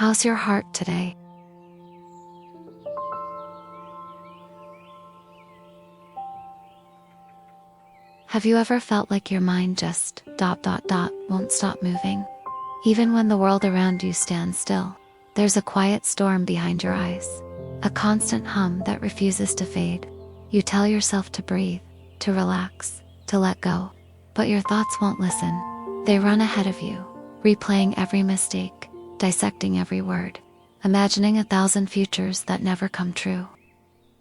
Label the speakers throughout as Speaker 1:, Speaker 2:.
Speaker 1: How's your heart today? Have you ever felt like your mind just ... won't stop moving? Even when the world around you stands still, there's a quiet storm behind your eyes, a constant hum that refuses to fade. You tell yourself to breathe, to relax, to let go, but your thoughts won't listen. They run ahead of you, replaying every mistake, dissecting every word, imagining 1,000 futures that never come true.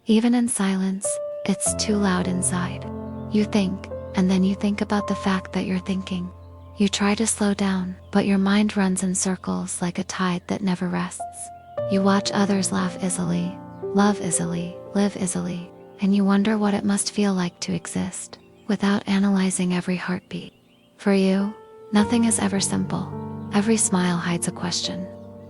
Speaker 1: Even in silence, it's too loud inside. You think, and then you think about the fact that you're thinking. You try to slow down, but your mind runs in circles like a tide that never rests. You watch others laugh easily, love easily, live easily, and you wonder what it must feel like to exist, without analyzing every heartbeat. For you, nothing is ever simple. Every smile hides a question.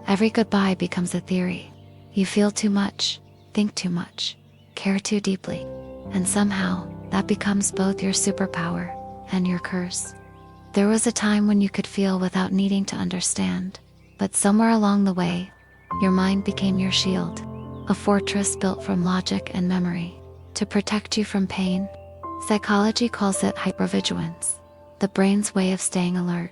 Speaker 1: Every goodbye becomes a theory. You feel too much, think too much, care too deeply, and somehow, that becomes both your superpower and your curse. There was a time when you could feel without needing to understand, but somewhere along the way, your mind became your shield, a fortress built from logic and memory, to protect you from pain. Psychology calls it hypervigilance, the brain's way of staying alert,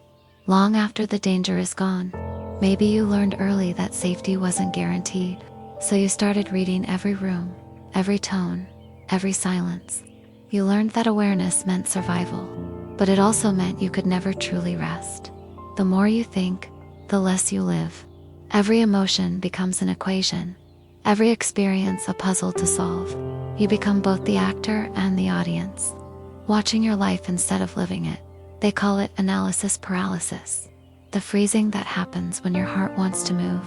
Speaker 1: long after the danger is gone. Maybe you learned early that safety wasn't guaranteed, so you started reading every room, every tone, every silence. You learned that awareness meant survival, but it also meant you could never truly rest. The more you think, the less you live. Every emotion becomes an equation, every experience a puzzle to solve. You become both the actor and the audience, watching your life instead of living it. They call it analysis paralysis, the freezing that happens when your heart wants to move,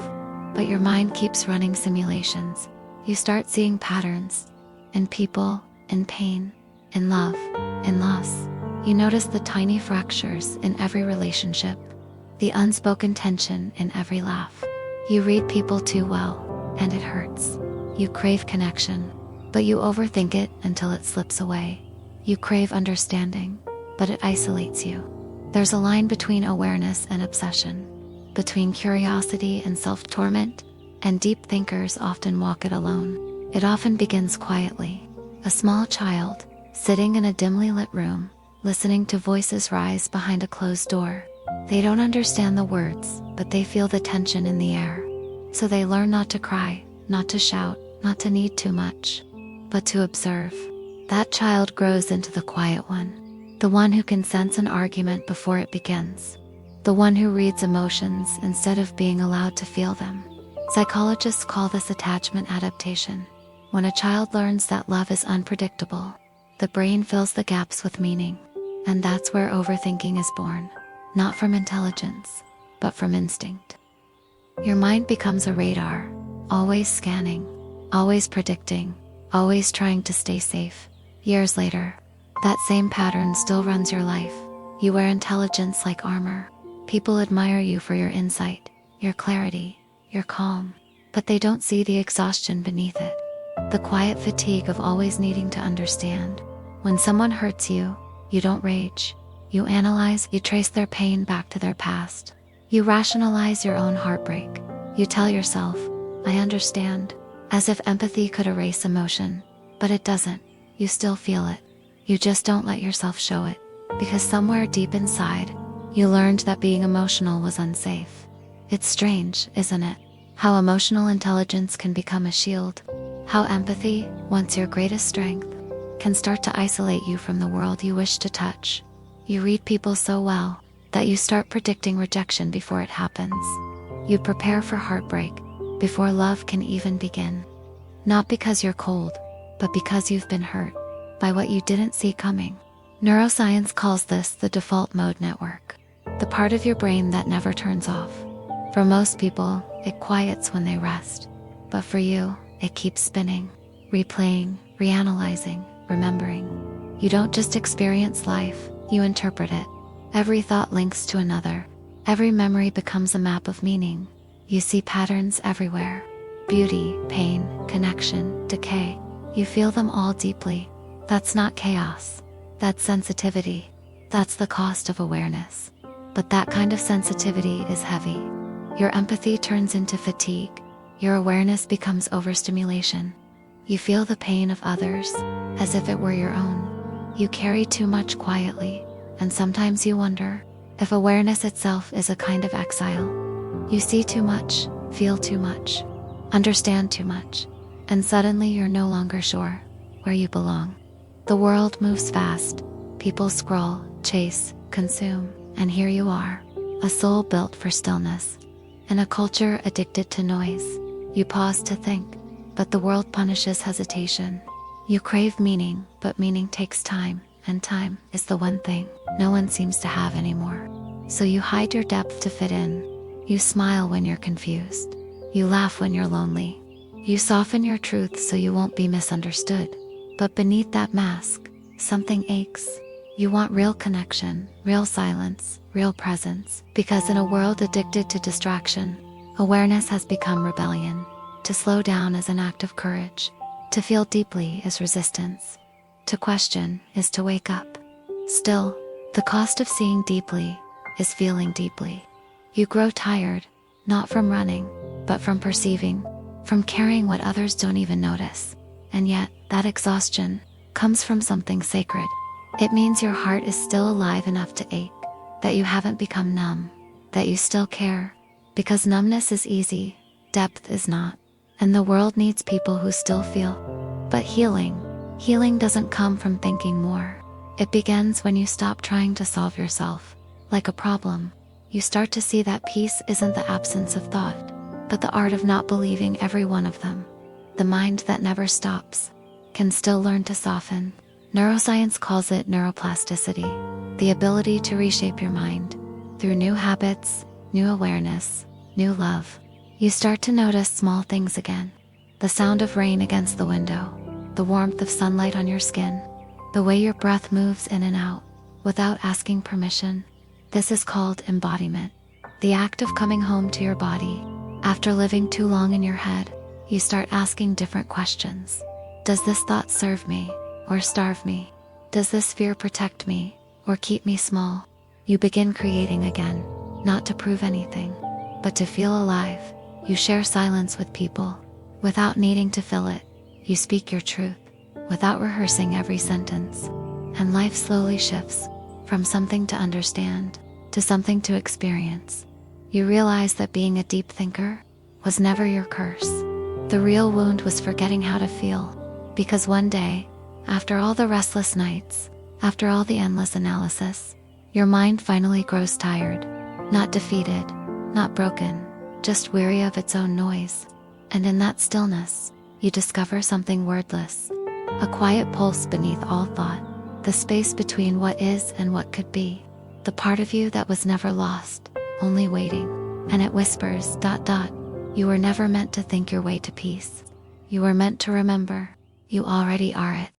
Speaker 1: but your mind keeps running simulations. You start seeing patterns, in people, in pain, in love, in loss. You notice the tiny fractures in every relationship, the unspoken tension in every laugh. You read people too well, and it hurts. You crave connection, but you overthink it until it slips away. You crave understanding, but it isolates you. There's a line between awareness and obsession, between curiosity and self-torment, and deep thinkers often walk it alone. It often begins quietly. A small child, sitting in a dimly lit room, listening to voices rise behind a closed door. They don't understand the words, but they feel the tension in the air. So they learn not to cry, not to shout, not to need too much, but to observe. That child grows into the quiet one, the one who can sense an argument before it begins, the one who reads emotions instead of being allowed to feel them. Psychologists call this attachment adaptation. When a child learns that love is unpredictable, the brain fills the gaps with meaning, and that's where overthinking is born, not from intelligence, but from instinct. Your mind becomes a radar, always scanning, always predicting, always trying to stay safe. Years later, that same pattern still runs your life. You wear intelligence like armor. People admire you for your insight, your clarity, your calm, but they don't see the exhaustion beneath it, the quiet fatigue of always needing to understand. When someone hurts you, you don't rage. You analyze, you trace their pain back to their past. You rationalize your own heartbreak. You tell yourself, I understand, as if empathy could erase emotion, but it doesn't. You still feel it. You just don't let yourself show it, because somewhere deep inside, you learned that being emotional was unsafe. It's strange, isn't it? How emotional intelligence can become a shield. How empathy, once your greatest strength, can start to isolate you from the world you wish to touch. You read people so well that you start predicting rejection before it happens. You prepare for heartbreak before love can even begin. Not because you're cold, but because you've been hurt by what you didn't see coming. Neuroscience calls this the default mode network, the part of your brain that never turns off. For most people, it quiets when they rest, but for you, it keeps spinning, replaying, reanalyzing, remembering. You don't just experience life, you interpret it. Every thought links to another. Every memory becomes a map of meaning. You see patterns everywhere. Beauty, pain, connection, decay. You feel them all deeply. That's not chaos. That's sensitivity. That's the cost of awareness. But that kind of sensitivity is heavy. Your empathy turns into fatigue. Your awareness becomes overstimulation. You feel the pain of others as if it were your own. You carry too much quietly, and sometimes you wonder if awareness itself is a kind of exile. You see too much, feel too much, understand too much, and suddenly you're no longer sure where you belong. The world moves fast. People scroll, chase, consume, and here you are, a soul built for stillness. In a culture addicted to noise, you pause to think, but the world punishes hesitation. You crave meaning, but meaning takes time, and time is the one thing no one seems to have anymore. So you hide your depth to fit in. You smile when you're confused. You laugh when you're lonely. You soften your truth so you won't be misunderstood. But beneath that mask, something aches. You want real connection, real silence, real presence. Because in a world addicted to distraction, awareness has become rebellion. To slow down is an act of courage. To feel deeply is resistance. To question is to wake up. Still, the cost of seeing deeply is feeling deeply. You grow tired, not from running, but from perceiving, from carrying what others don't even notice. And yet, that exhaustion comes from something sacred. It means your heart is still alive enough to ache, that you haven't become numb, that you still care. Because numbness is easy, depth is not. And the world needs people who still feel. But healing doesn't come from thinking more. It begins when you stop trying to solve yourself like a problem. You start to see that peace isn't the absence of thought, but the art of not believing every one of them. The mind that never stops can still learn to soften. Neuroscience calls it neuroplasticity, the ability to reshape your mind through new habits, new awareness, new love. You start to notice small things again. The sound of rain against the window, the warmth of sunlight on your skin, the way your breath moves in and out without asking permission. This is called embodiment, the act of coming home to your body. After living too long in your head, you start asking different questions. Does this thought serve me or starve me? Does this fear protect me or keep me small? You begin creating again, not to prove anything, but to feel alive. You share silence with people without needing to fill it. You speak your truth without rehearsing every sentence. And life slowly shifts from something to understand to something to experience. You realize that being a deep thinker was never your curse. The real wound was forgetting how to feel. Because one day, after all the restless nights, after all the endless analysis, your mind finally grows tired. Not defeated, not broken, just weary of its own noise. And in that stillness, you discover something wordless. A quiet pulse beneath all thought. The space between what is and what could be. The part of you that was never lost, only waiting. And it whispers, ... You were never meant to think your way to peace. You were meant to remember. You already are it.